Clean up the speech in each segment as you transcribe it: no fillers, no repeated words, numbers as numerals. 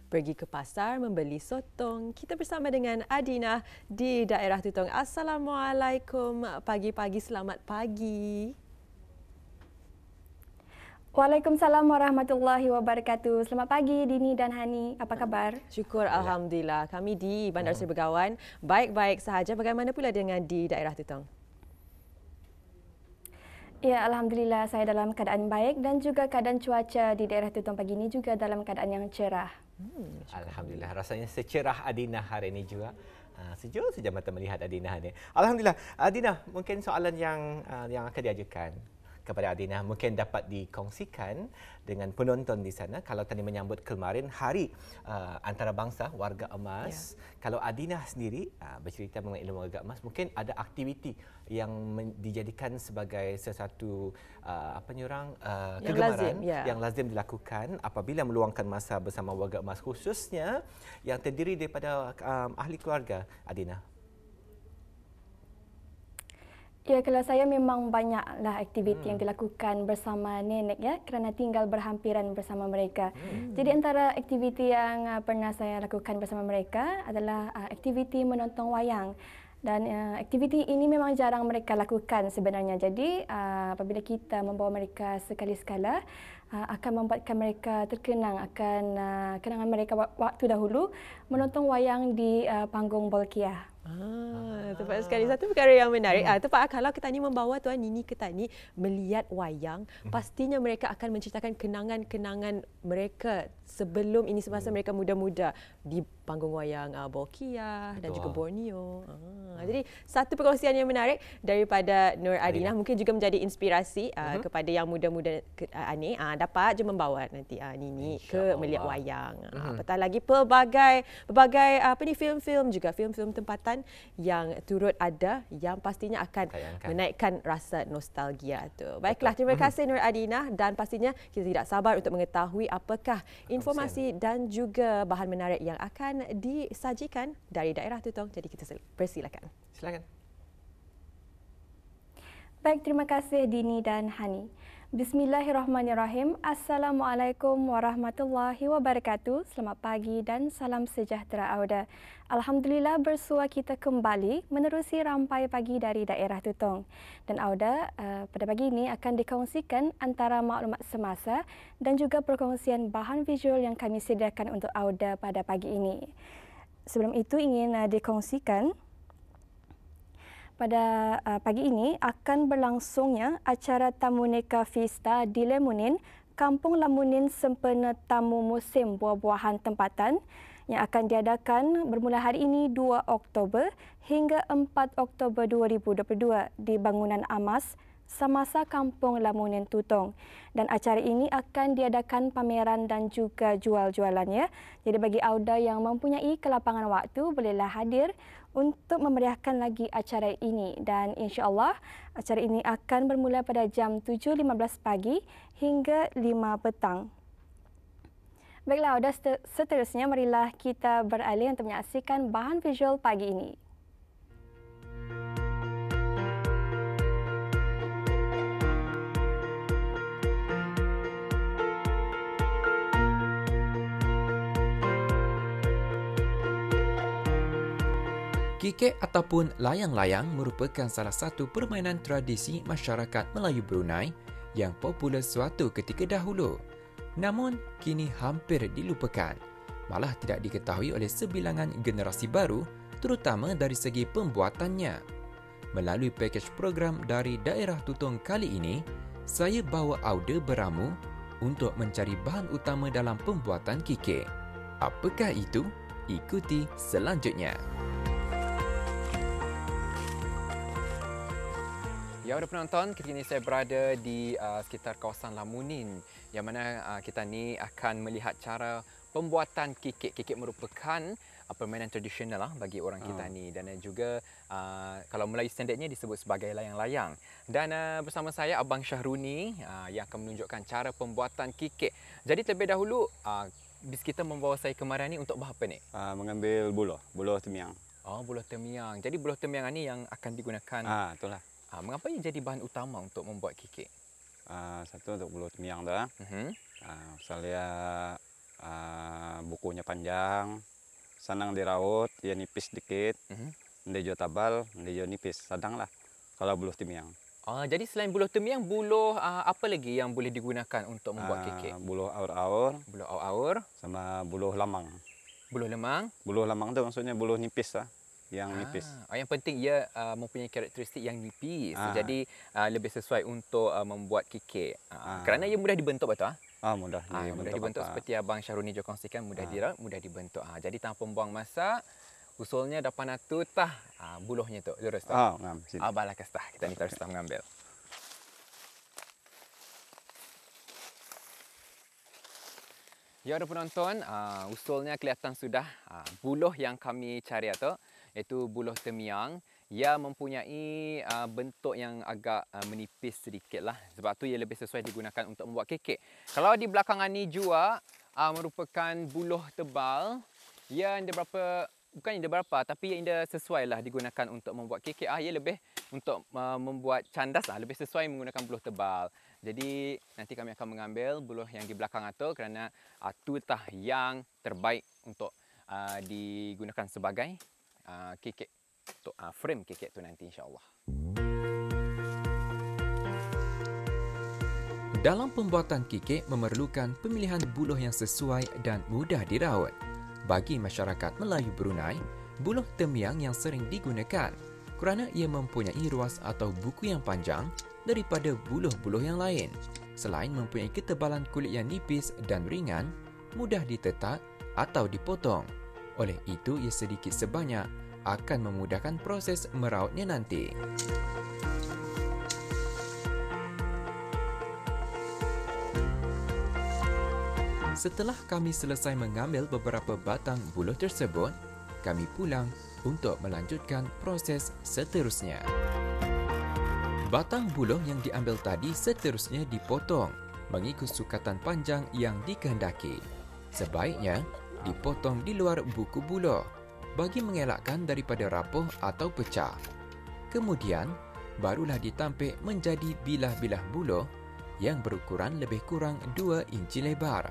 pergi ke pasar membeli sotong. Kita bersama dengan Adinah di daerah Tutong. Assalamualaikum, pagi-pagi, selamat pagi. Waalaikumsalam warahmatullahi wabarakatuh. Selamat pagi Dini dan Hani. Apa kabar? Syukur Alhamdulillah. Kami di Bandar Seri Begawan baik-baik sahaja. Bagaimana pula dengan di daerah Tutong? Ya, Alhamdulillah saya dalam keadaan baik dan juga keadaan cuaca di daerah Tutong pagi ini juga dalam keadaan yang cerah. Alhamdulillah, rasanya secerah Adinah hari ini juga. Sejuk saja mata melihat Adinah ni. Alhamdulillah. Adinah, mungkin soalan yang akan diajukan kepada Adinah mungkin dapat dikongsikan dengan penonton di sana. Kalau tadi menyambut kemarin Hari Antarabangsa Warga Emas, kalau Adinah sendiri bercerita mengenai ilmu warga emas, mungkin ada aktiviti yang dijadikan sebagai sesuatu kegemaran yang lazim dilakukan apabila meluangkan masa bersama warga emas, khususnya yang terdiri daripada ahli keluarga Adinah. Ya, kalau saya memang banyaklah aktiviti yang dilakukan bersama nenek ya, kerana tinggal berhampiran bersama mereka. Jadi antara aktiviti yang pernah saya lakukan bersama mereka adalah aktiviti menonton wayang. Dan aktiviti ini memang jarang mereka lakukan sebenarnya. Jadi apabila kita membawa mereka sekali-sekala akan membuatkan mereka terkenang akan kenangan mereka waktu dahulu menonton wayang di panggung Bolkiah. Tepat sekali. Satu perkara yang menarik, tepat kalau kita ni membawa Tuan Nini ke Tani melihat wayang, pastinya mereka akan menceritakan kenangan-kenangan mereka sebelum ini semasa mereka muda-muda di panggung wayang Bolkiah dan juga Borneo. Jadi satu perkongsian yang menarik daripada Nur Adinah mungkin juga menjadi inspirasi kepada yang muda-muda ni dapat je membawa nanti Nini ke melihat wayang. Apatah lagi pelbagai film-film juga film-film tempatan yang turut ada yang pastinya akan menaikkan rasa nostalgia tu. Baiklah, terima kasih Nur Adinah dan pastinya kita tidak sabar untuk mengetahui apakah informasi dan juga bahan menarik yang akan disajikan dari daerah Tutong. Jadi kita persilakan. Silakan. Baik, terima kasih Dini dan Hani. Bismillahirrahmanirrahim. Assalamualaikum warahmatullahi wabarakatuh. Selamat pagi dan salam sejahtera Auda. Alhamdulillah bersua kita kembali menerusi rampai pagi dari daerah Tutong. Dan Auda pada pagi ini akan dikongsikan antara maklumat semasa dan juga perkongsian bahan visual yang kami sediakan untuk Auda pada pagi ini. Sebelum itu ingin dikongsikan pada pagi ini akan berlangsungnya acara Tamuneka Fiesta di Lemunin, Kampung Lamunin sempena tamu musim buah-buahan tempatan yang akan diadakan bermula hari ini 2 Oktober hingga 4 Oktober 2022 di Bangunan Amas, Samasa Kampung Lamunin Tutong. Dan acara ini akan diadakan pameran dan juga jual-jualannya. Jadi bagi Auda yang mempunyai kelapangan waktu, bolehlah hadir untuk memeriahkan lagi acara ini. Dan insya-Allah acara ini akan bermula pada jam 7.15 pagi hingga 5 petang. Baiklah Auda, seterusnya marilah kita beralih untuk menyaksikan bahan visual pagi ini. Kikek ataupun layang-layang merupakan salah satu permainan tradisi masyarakat Melayu Brunei yang popular suatu ketika dahulu. Namun, kini hampir dilupakan. Malah tidak diketahui oleh sebilangan generasi baru, terutama dari segi pembuatannya. Melalui pakej program dari daerah Tutong kali ini, saya bawa Auda beramu untuk mencari bahan utama dalam pembuatan kikek. Apakah itu? Ikuti selanjutnya. Ya, udah penonton, ketika ini saya berada di sekitar kawasan Lamunin yang mana kita ni akan melihat cara pembuatan kikek. Kikek merupakan permainan tradisional bagi orang kita ni dan juga kalau Melayu standardnya disebut sebagai layang-layang. Dan bersama saya Abang Syahruni yang akan menunjukkan cara pembuatan kikek. Jadi terlebih dahulu bis kita membawa saya kemarin ni untuk apa ni? Mengambil buluh temiang. Oh, buluh temiang. Jadi buluh temiang ni yang akan digunakan. Itulah. Mengapa ia jadi bahan utama untuk membuat kikek? Satu untuk buluh temiang tu. Saya Bukunya panjang, senang diraut, ya nipis dikit. Dia juga tabal, dia juga nipis, sedang lah kalau buluh timiang. Jadi selain buluh temiang, buluh apa lagi yang boleh digunakan untuk membuat kekek? Buluh aur-aur, Buluh aur-aur, sama buluh lamang. buluh lemang. Buluh lamang itu maksudnya buluh nipis lah, yang nipis. Yang penting ia mempunyai karakteristik yang nipis. Jadi lebih sesuai untuk membuat kekek. Kerana ia mudah dibentuk, betul? Mudah Mudah dibentuk seperti Abang Syahroni juga kongsikan, mudah diraut, mudah dibentuk. Jadi tanpa membuang masa, usulnya depan tu tah buluhnya tu. Terus tah. Ngam sini. Balah kastah. Kita ni terus tah mengambil. Ya, ada penonton, usulnya kelihatan sudah buluh yang kami cari tu, iaitu buluh temiang. Ia mempunyai bentuk yang agak menipis sedikit lah. Sebab tu ia lebih sesuai digunakan untuk membuat kekek. Kalau di belakangan ni jua merupakan buluh tebal. Ia ada berapa, bukan ada berapa, tapi ia sesuai lah digunakan untuk membuat kekek. Ia lebih untuk membuat candas lah, lebih sesuai menggunakan buluh tebal. Jadi nanti kami akan mengambil buluh yang di belakang tu kerana tutah yang terbaik untuk digunakan sebagai kekek. Untuk frame kekek tu nanti, insya-Allah. Dalam pembuatan kekek memerlukan pemilihan buluh yang sesuai dan mudah diraut. Bagi masyarakat Melayu Brunei, buluh temiang yang sering digunakan kerana ia mempunyai ruas atau buku yang panjang daripada buluh-buluh yang lain. Selain mempunyai ketebalan kulit yang nipis dan ringan, mudah ditetak atau dipotong. Oleh itu, ia sedikit sebanyak akan memudahkan proses merautnya nanti. Setelah kami selesai mengambil beberapa batang buluh tersebut, kami pulang untuk melanjutkan proses seterusnya. Batang buluh yang diambil tadi seterusnya dipotong mengikut sukatan panjang yang dikehendaki. Sebaiknya dipotong di luar buku buluh bagi mengelakkan daripada rapuh atau pecah. Kemudian, barulah ditampik menjadi bilah-bilah buluh yang berukuran lebih kurang 2 inci lebar.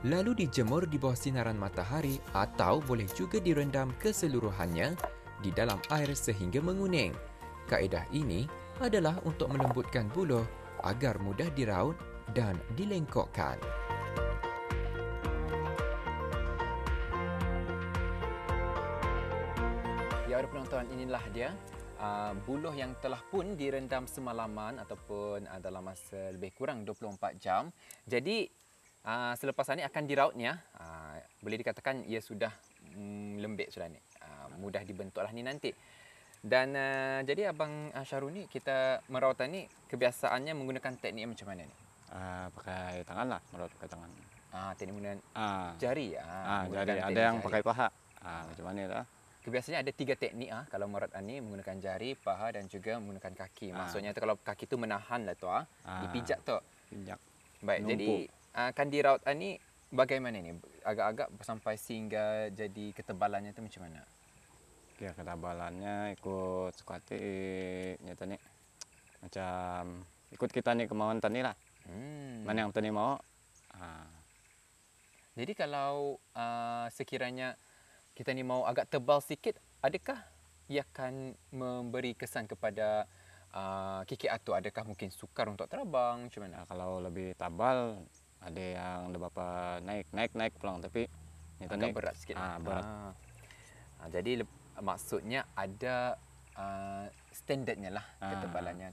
Lalu dijemur di bawah sinaran matahari atau boleh juga direndam keseluruhannya di dalam air sehingga menguning. Kaedah ini adalah untuk melembutkan buluh agar mudah diraut dan dilengkokkan. Ya, ada penonton, inilah dia buluh yang telah pun direndam semalaman ataupun dalam masa lebih kurang 24 jam. Jadi selepas ini akan dirautnya. Boleh dikatakan ia sudah lembik sudah ni. Mudah dibentuklah ni nanti. Dan jadi Abang Syahroni, kita merautan ni kebiasaannya menggunakan teknik macam mana ni? Pakai tangan lah, meraut pakai tangan. Teknik menggunakan jari. Jari. Ada yang pakai paha. Macam mana lah? Kebiasaannya ada 3 teknik kalau merawat ni, menggunakan jari, paha dan juga menggunakan kaki. Maksudnya tu kalau kaki tu menahan lah tu dipijak tu. Pijak. Baik, jadi akan diraut ni bagaimana ni? Agak-agak sampai sehingga jadi ketebalannya tu macam mana? Ya, ketebalannya ikut suka hati nyata ni. Macam ikut kita ni kemauan tani lah. Mana yang tani mau. Jadi kalau sekiranya kita ni mau agak tebal sikit, adakah ia akan memberi kesan kepada kekek atu? Adakah mungkin sukar untuk terbang? Macam mana? Kalau lebih tabal, ada yang berapa naik pulang, tapi agak berat sikit. Berat. Jadi maksudnya ada standardnya lah ketebalannya.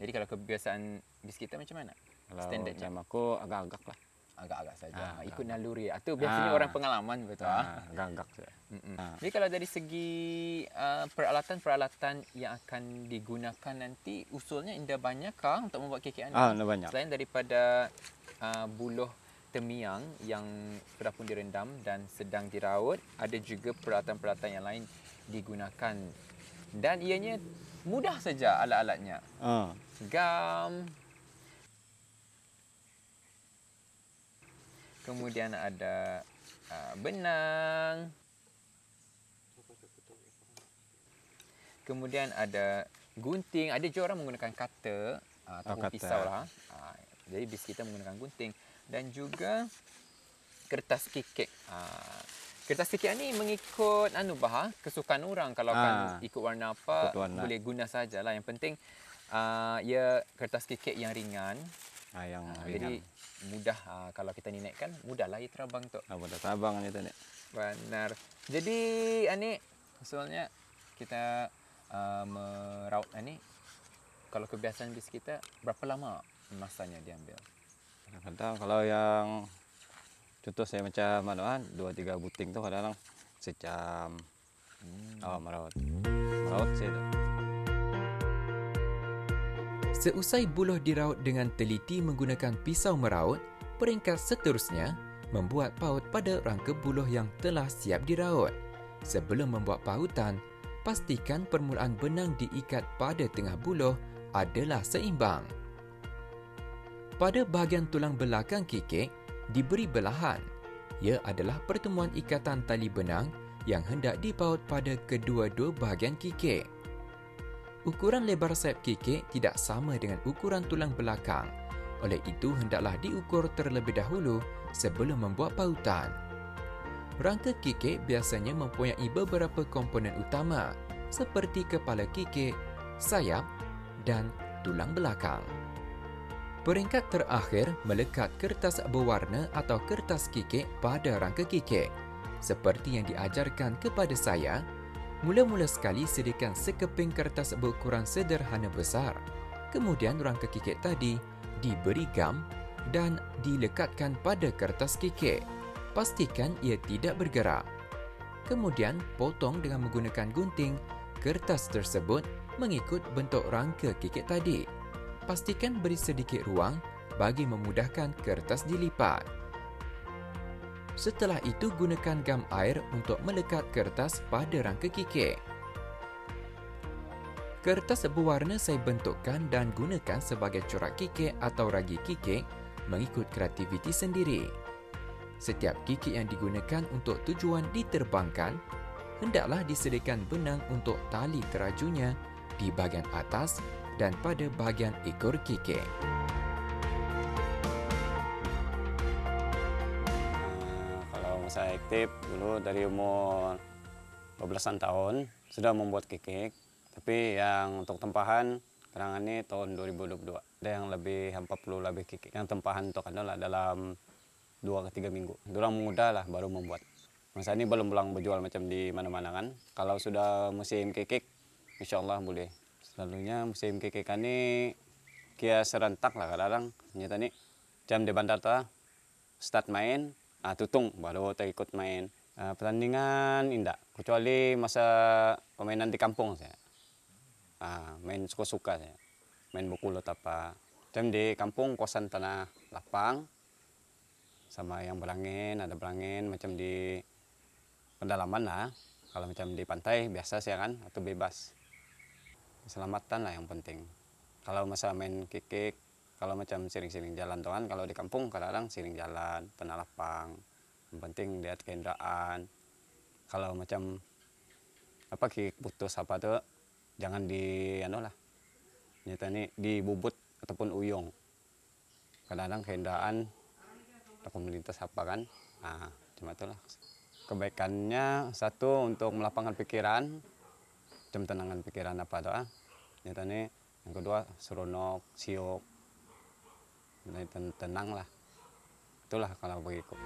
Jadi kalau kebiasaan bis kita macam mana? Kalau standardnya? macam aku agak-agak lah. Agak-agak saja. Ikut naluri. Itu biasanya orang pengalaman, betul? Agak-agak saja. Jadi kalau dari segi peralatan-peralatan yang akan digunakan nanti, usulnya indah banyakkah untuk membuat kekek anda? Banyak. Selain daripada buluh temiang yang sudah pun direndam dan sedang diraut, ada juga peralatan-peralatan yang lain digunakan. Dan ianya mudah saja alat-alatnya. Gam. Kemudian ada benang. Kemudian ada gunting. Ada juga orang menggunakan cutter ataupun pisau lah. Jadi bis kita menggunakan gunting. Dan juga kertas kikik. Kertas kikik ni mengikut kesukaan orang. Kalau kan ikut warna apa, boleh guna sajalah. Yang penting ia kertas kikik yang ringan. Jadi mudah kalau kita ni naikkan, mudahlah ia terbang tu. Mudah terbang ni tu ni. Benar. Jadi Anik, maksudnya kita meraut ni, kalau kebiasaan bis kita, berapa lama masanya diambil? Kadang kalau yang contoh saya macam 2-3 buting tu kadang sejam. Meraut saya tu. Seusai buluh diraut dengan teliti menggunakan pisau meraut, peringkat seterusnya membuat paut pada rangka buluh yang telah siap diraut. Sebelum membuat pautan, pastikan permulaan benang diikat pada tengah buluh adalah seimbang. Pada bahagian tulang belakang kikik diberi belahan. Ia adalah pertemuan ikatan tali benang yang hendak dipaut pada kedua-dua bahagian kikik. Ukuran lebar sayap kikik tidak sama dengan ukuran tulang belakang. Oleh itu, hendaklah diukur terlebih dahulu sebelum membuat pautan. Rangka kikik biasanya mempunyai beberapa komponen utama seperti kepala kikik, sayap dan tulang belakang. Peringkat terakhir melekat kertas berwarna atau kertas kikik pada rangka kikik. Seperti yang diajarkan kepada saya, mula-mula sekali sediakan sekeping kertas berukuran sederhana besar. Kemudian rangka kikik tadi diberi gam dan dilekatkan pada kertas kikik. Pastikan ia tidak bergerak. Kemudian potong dengan menggunakan gunting kertas tersebut mengikut bentuk rangka kikik tadi. Pastikan beri sedikit ruang bagi memudahkan kertas dilipat. Setelah itu, gunakan gam air untuk melekat kertas pada rangka kikik. Kertas berwarna saya bentukkan dan gunakan sebagai corak kikik atau ragi kikik mengikut kreativiti sendiri. Setiap kikik yang digunakan untuk tujuan diterbangkan, hendaklah disediakan benang untuk tali terajunya di bahagian atas dan pada bahagian ekor kikik. Saya aktif dulu dari umur 12-an tahun sudah membuat kikik, tapi yang untuk tempahan sekarang ini tahun 2022 ada yang lebih 40 lebih kikik. Yang tempahan itu adalah dalam 2-3 minggu. Durang mudah lah baru membuat. Masa ini belum berjual macam di mana-mana kan. Kalau sudah musim kikik, insya Allah boleh. Selalunya musim kikik ini kia serentak lah kadang-kadang. Nyata nih jam di bandar ta start main. Tutung baru ikut main. Pertandingan indah, kecuali masa permainan di kampung saya. Main suka-suka saya. Main bukulot apa. Macam di kampung kosan tanah lapang. Sama yang berangin, ada berangin macam di pedalaman lah. Kalau macam di pantai biasa saya kan, atau bebas. Keselamatan lah yang penting. Kalau masa main kikik, kalau macam sering-sering jalan tuh kan, kalau di kampung kadang-kadang sering jalan, tanah lapang. Yang penting lihat kendaraan. Kalau macam kikik putus apa tuh, jangan di nyata nih di bubut ataupun uyung. Kadang-kadang kendaraan komunitas apa kan, cuma itulah. Kebaikannya satu untuk melapangkan pikiran, macam tenangan pikiran apa tuh. Nyata nih yang kedua seronok, siok. Tenang lah. Itulah kalau bagiku.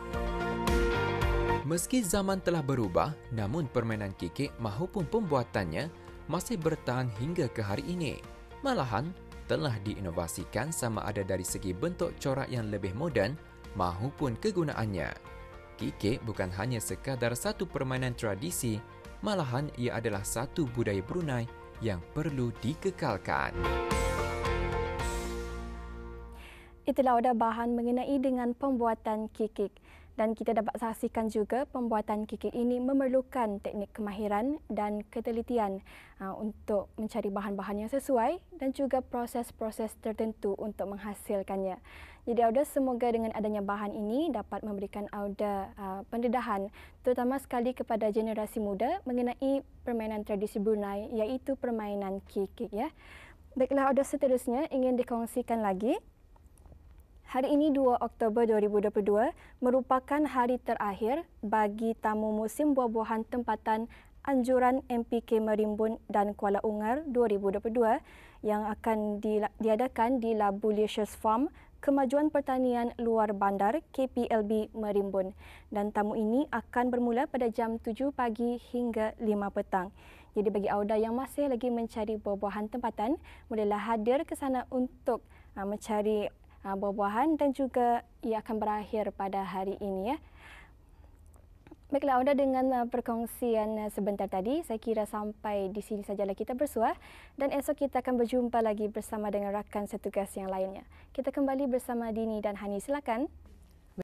Meski zaman telah berubah, namun permainan kikik maupun pembuatannya masih bertahan hingga ke hari ini. Malahan telah diinovasikan sama ada dari segi bentuk corak yang lebih moden maupun kegunaannya. Kikik bukan hanya sekadar satu permainan tradisi, malahan ia adalah satu budaya Brunei yang perlu dikekalkan. Itulah ada bahan mengenai dengan pembuatan kikik. Dan kita dapat saksikan juga pembuatan kikik ini memerlukan teknik kemahiran dan ketelitian untuk mencari bahan-bahan yang sesuai dan juga proses-proses tertentu untuk menghasilkannya. Jadi Auda, semoga dengan adanya bahan ini dapat memberikan Auda pendedahan terutama sekali kepada generasi muda mengenai permainan tradisi Brunei iaitu permainan kikik ya. Baiklah Auda, seterusnya ingin dikongsikan lagi Hari ini 2 Oktober 2022 merupakan hari terakhir bagi tamu musim buah-buahan tempatan Anjuran MPK Merimbun dan Kuala Ungar 2022 yang akan diadakan di Labulicious Farm, Kemajuan Pertanian Luar Bandar KPLB Merimbun, dan tamu ini akan bermula pada jam 7 pagi hingga 5 petang. Jadi bagi anda yang masih lagi mencari buah-buahan tempatan, bolehlah hadir ke sana untuk mencari buah-buahan, dan juga ia akan berakhir pada hari ini ya. Baiklah, Auda, dengan perkongsian sebentar tadi, saya kira sampai di sini sajalah kita bersua, dan esok kita akan berjumpa lagi bersama dengan rakan setugas yang lainnya. Kita kembali bersama Dini dan Hani, silakan.